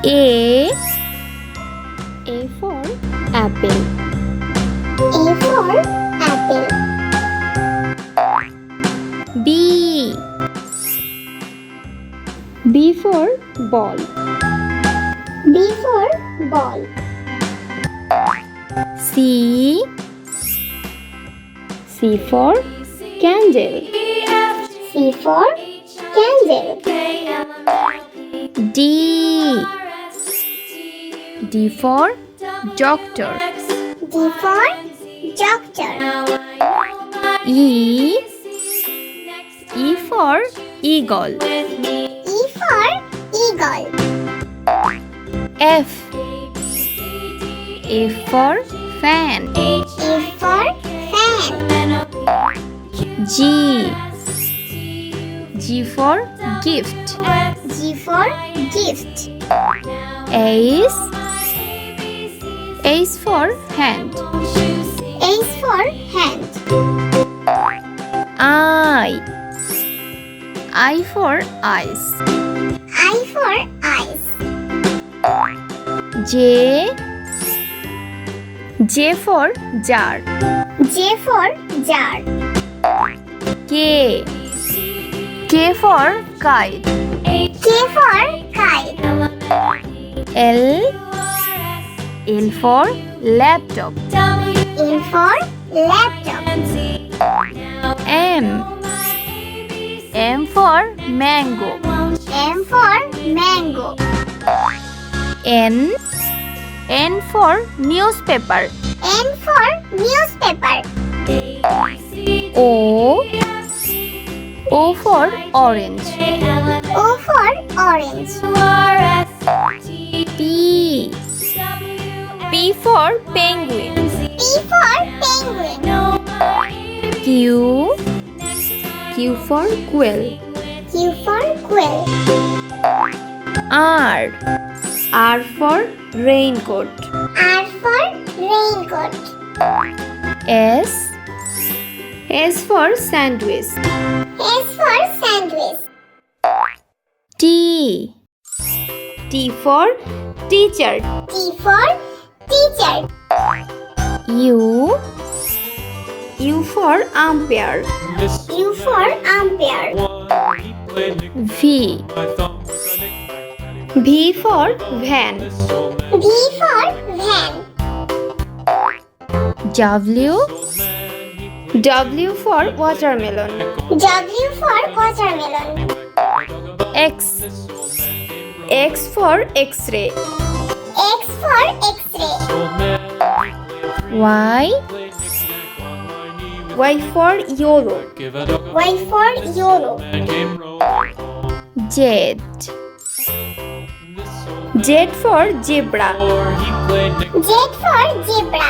A for apple. A for apple. B for ball. B for ball. C for candle. C for candle. D for doctor. D for doctor. E for eagle. E for eagle. F for fan. F for fan. G for gift. G for gift. H for hand. H for hand. I for eyes. I for eyes. J for jar. J for jar. K for kite. K for kite. L for laptop. L for laptop. M for mango. M for mango. N for newspaper. N for newspaper. O for orange. O for orange. P for penguin. P for penguin. Q for quill. Q for quill. R for raincoat. R for raincoat. S for sandwich. S for sandwich. T for teacher. T for teacher. U for umpire. U for umpire. V for van. V for van. W for watermelon. W for watermelon. X for x-ray. X for x-ray. Y for YOLO. Y for YOLO. Z for zebra. Z for zebra.